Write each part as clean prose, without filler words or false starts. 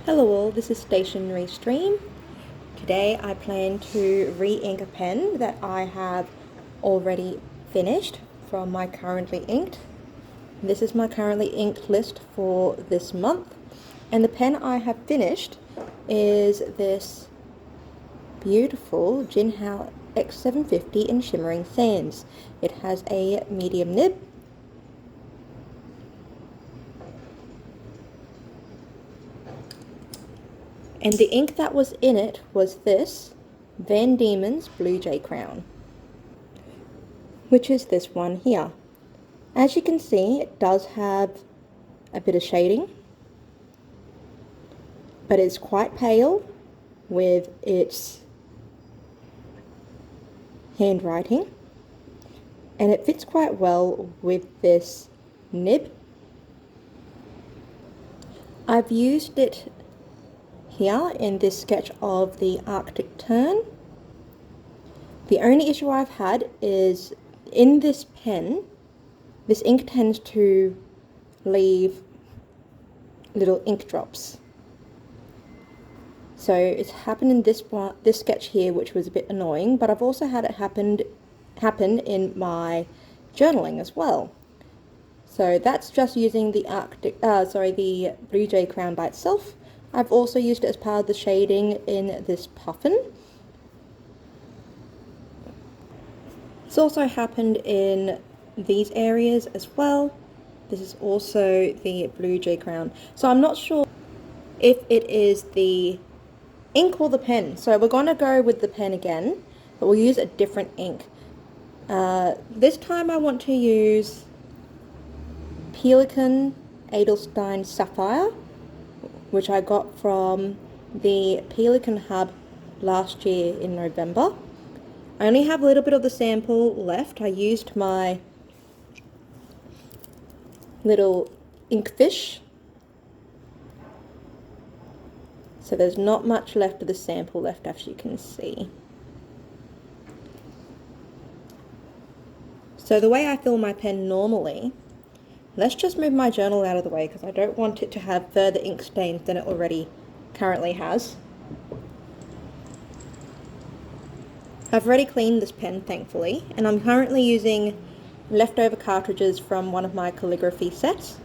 Hello all, this is Stationery Stream. Today I plan to re-ink a pen that I have already finished from my currently inked. This is my currently inked list for this month, and the pen I have finished is this beautiful Jinhao x750 in Shimmering Sands. It has a medium nib, and the ink that was in it was this Van Diemen's Blue Jay Crown, which is this one here. As you can see, it does have a bit of shading, but it's quite pale with its handwriting, and it fits quite well with this nib. I've used it here in this sketch of the Arctic Tern. The only issue I've had is in this pen, this ink tends to leave little ink drops. So it's happened in this sketch here, which was a bit annoying, but I've also had it happen in my journaling as well. So that's just using the the Blue Jay Crown by itself. I've also used it as part of the shading in this puffin. It's also happened in these areas as well. This is also the Blue Jay Crown. So I'm not sure if it is the ink or the pen. So we're going to go with the pen again, but we'll use a different ink. This time I want to use Pelikan Edelstein Sapphire, which I got from the Pelikan Hub last year in November. I only have a little bit of the sample left. I used my little ink fish, so there's not much left of the sample left, as you can see. So the way I fill my pen normally, let's just move my journal out of the way because I don't want it to have further ink stains than it already currently has. I've already cleaned this pen, thankfully, and I'm currently using leftover cartridges from one of my calligraphy sets.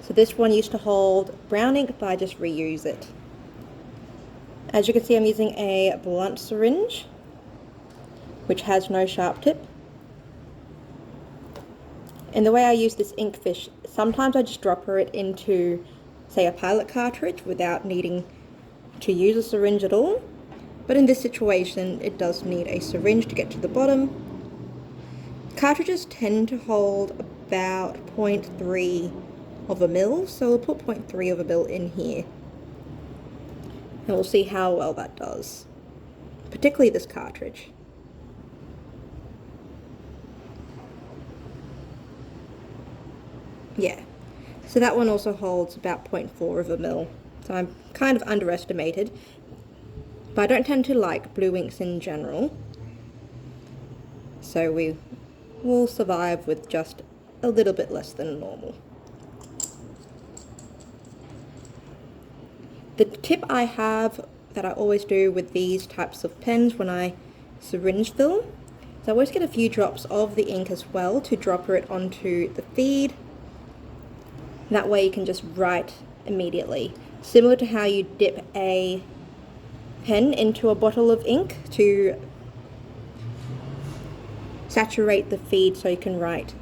So this one used to hold brown ink, but I just reuse it. As you can see, I'm using a blunt syringe, which has no sharp tip. And the way I use this ink fish, sometimes I just drop it into, say, a pilot cartridge without needing to use a syringe at all. But in this situation, it does need a syringe to get to the bottom. Cartridges tend to hold about 0.3 of a mil, so we'll put 0.3 of a mil in here. And we'll see how well that does, particularly this cartridge. Yeah, so that one also holds about 0.4 of a mil, so I'm kind of underestimated, but I don't tend to like blue inks in general, so we will survive with just a little bit less than normal. The tip I have that I always do with these types of pens when I syringe fill is I always get a few drops of the ink as well to drop it onto the feed. That way you can just write immediately. Similar to how you dip a pen into a bottle of ink to saturate the feed so you can write.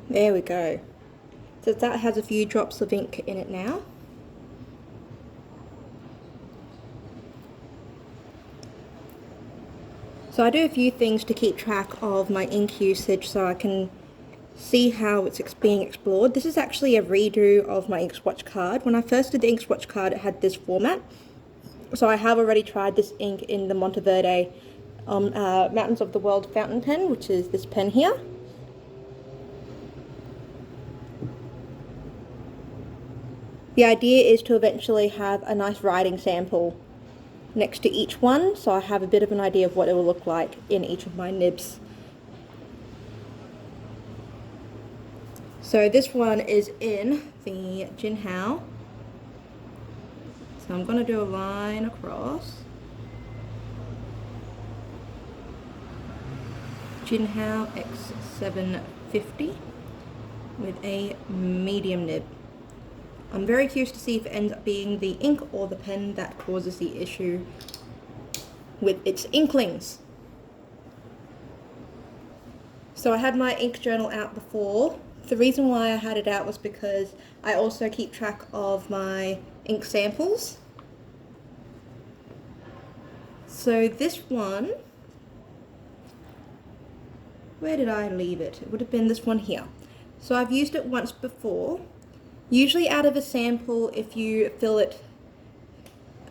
There we go. So that has a few drops of ink in it now. So I do a few things to keep track of my ink usage so I can see how it's being explored. This is actually a redo of my ink swatch card. When I first did the ink swatch card, it had this format. So I have already tried this ink in the Monteverde Mountains of the World fountain pen, which is this pen here. The idea is to eventually have a nice writing sample next to each one, so I have a bit of an idea of what it will look like in each of my nibs. So this one is in the Jinhao. So I'm going to do a line across. Jinhao x750 with a medium nib. I'm very curious to see if it ends up being the ink or the pen that causes the issue with its inklings. So I had my ink journal out before. The reason why I had it out was because I also keep track of my ink samples. So this one, where did I leave it? It would have been this one here. So I've used it once before. Usually out of a sample, if you fill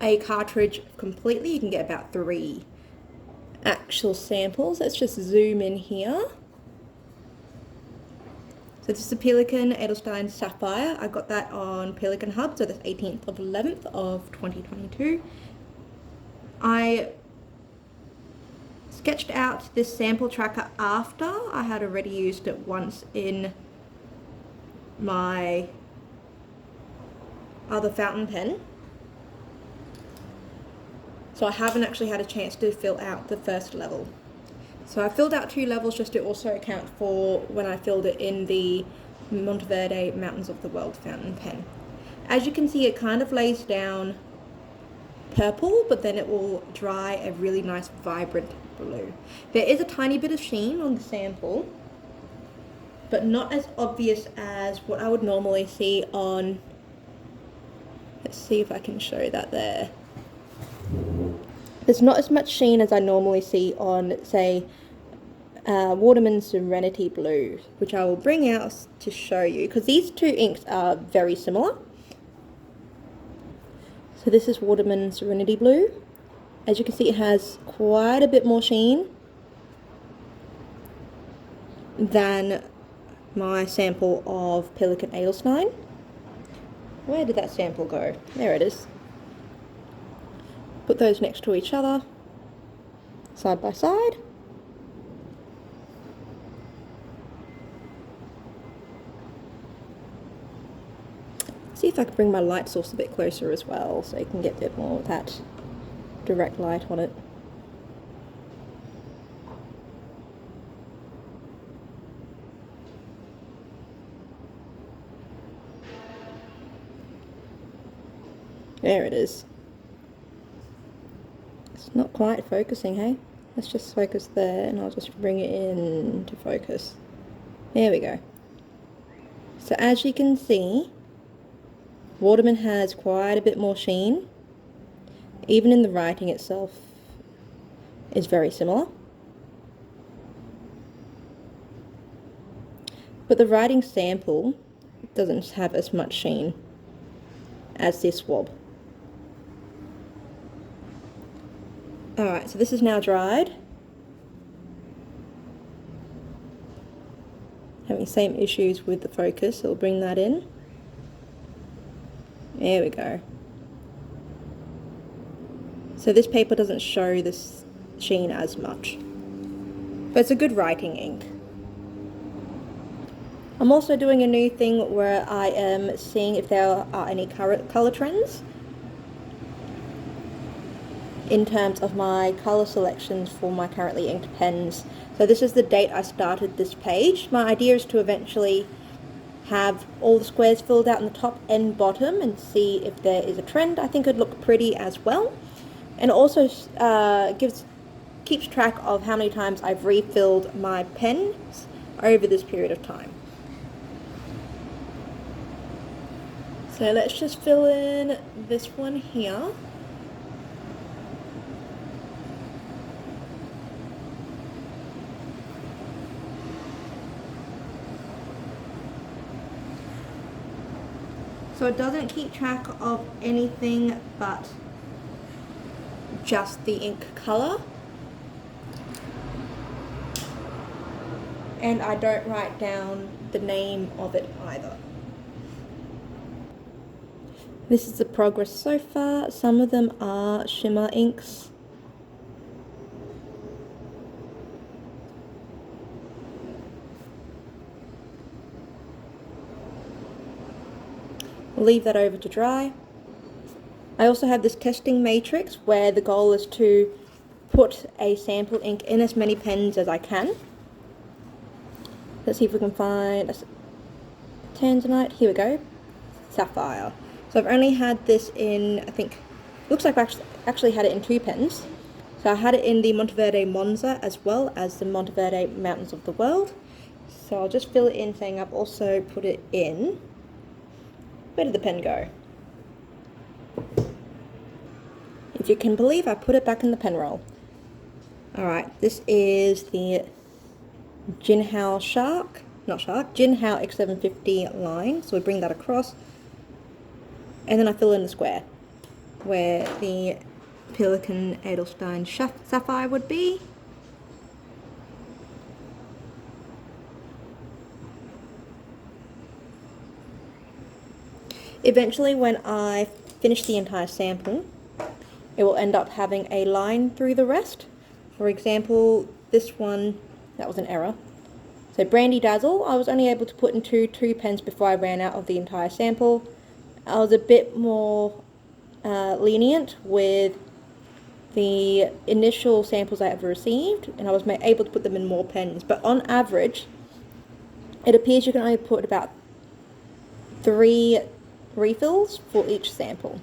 a cartridge completely, you can get about 3 actual samples. Let's just zoom in here. So this is the Pelikan Edelstein Sapphire. I got that on Pelikan Hub, so that's 18th of 11th of 2022. I sketched out this sample tracker after I had already used it once in my other fountain pen. So I haven't actually had a chance to fill out the first level. So I filled out 2 levels just to also account for when I filled it in the Monteverde Mountains of the World fountain pen. As you can see, it kind of lays down purple, but then it will dry a really nice vibrant blue. There is a tiny bit of sheen on the sample, but not as obvious as what I would normally see on, let's see if I can show that there. There's not as much sheen as I normally see on, say, Waterman Serenity Blue, which I will bring out to show you, because these 2 inks are very similar. So this is Waterman Serenity Blue. As you can see, it has quite a bit more sheen than my sample of Pelikan Edelstein. Where did that sample go? There it is. Put those next to each other, side by side. See if I can bring my light source a bit closer as well, so you can get a bit more of that direct light on it. There it is. It's not quite focusing, hey? Let's just focus there, and I'll just bring it in to focus. There we go. So as you can see, Waterman has quite a bit more sheen. Even in the writing itself is very similar. But the writing sample doesn't have as much sheen as this swab. Alright, so this is now dried. Having the same issues with the focus, so we'll bring that in. There we go. So this paper doesn't show this sheen as much, but it's a good writing ink. I'm also doing a new thing where I am seeing if there are any color trends in terms of my color selections for my currently inked pens. So this is the date I started this page. My idea is to eventually have all the squares filled out in the top and bottom and see if there is a trend. I think it'd look pretty as well. And also keeps track of how many times I've refilled my pens over this period of time. So let's just fill in this one here. So it doesn't keep track of anything but just the ink color. and I don't write down the name of it either. This is the progress so far. Some of them are shimmer inks. Leave that over to dry. I also have this testing matrix where the goal is to put a sample ink in as many pens as I can. Let's see if we can find a tanzanite. Here we go. Sapphire. So I've only had this in, I think, looks like I've actually had it in 2 pens. So I had it in the Monteverde Monza as well as the Monteverde Mountains of the World. So I'll just fill it in, saying I've also put it in. Where did the pen go? If you can believe, I put it back in the pen roll. Alright, this is the Jinhao Jinhao x750 line. So we bring that across. And then I fill in the square where the Pelikan Edelstein Sapphire would be. Eventually, when I finish the entire sample, it will end up having a line through the rest. For example, this one, that was an error. So Brandy Dazzle, I was only able to put into 2 pens before I ran out of the entire sample. I was a bit more lenient with the initial samples I ever received, and I was able to put them in more pens. But on average, it appears you can only put about 3 refills for each sample.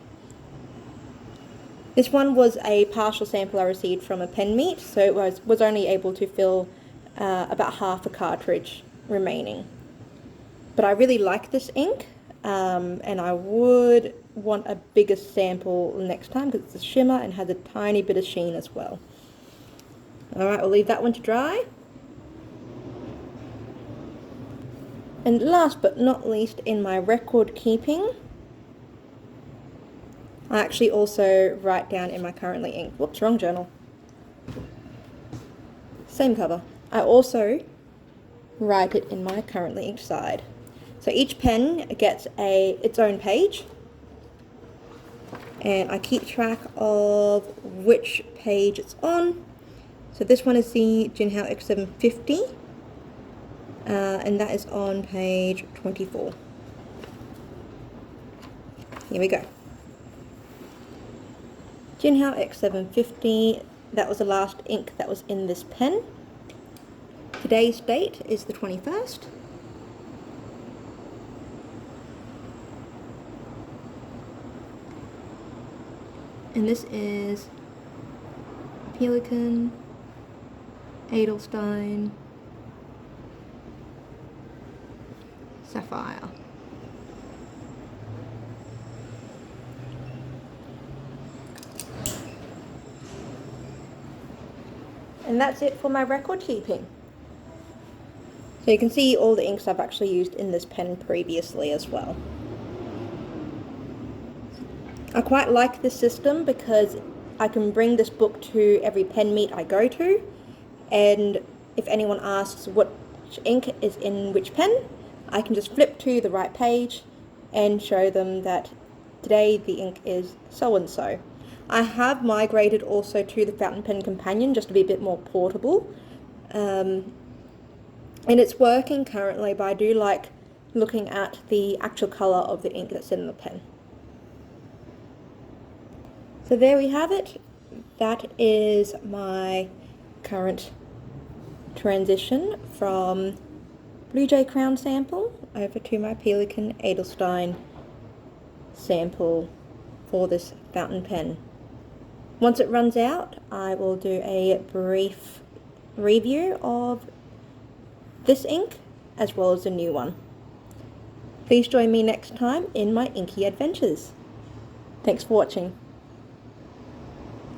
This one was a partial sample I received from a pen meet, so it was only able to fill about half a cartridge remaining. But I really like this ink, and I would want a bigger sample next time because it's a shimmer and has a tiny bit of sheen as well. Alright, we'll leave that one to dry. And last but not least, in my record keeping, I actually also write down in my currently inked, whoops, wrong journal, same cover. I also write it in my currently inked side. So each pen gets its own page, and I keep track of which page it's on. So this one is the Jinhao x750, and that is on page 24. Here we go. Jinhao x750, that was the last ink that was in this pen. Today's date is the 21st. And this is Pelikan Edelstein Sapphire. And that's it for my record keeping. So you can see all the inks I've actually used in this pen previously as well. I quite like this system because I can bring this book to every pen meet I go to, and if anyone asks what ink is in which pen, I can just flip to the right page and show them that today the ink is so and so. I have migrated also to the fountain pen companion just to be a bit more portable, and it's working currently, but I do like looking at the actual colour of the ink that's in the pen. So there we have it. That is my current transition from Blue Jay Crown sample over to my Pelikan Edelstein sample for this fountain pen. Once it runs out, I will do a brief review of this ink as well as a new one. Please join me next time in my inky adventures. Thanks for watching.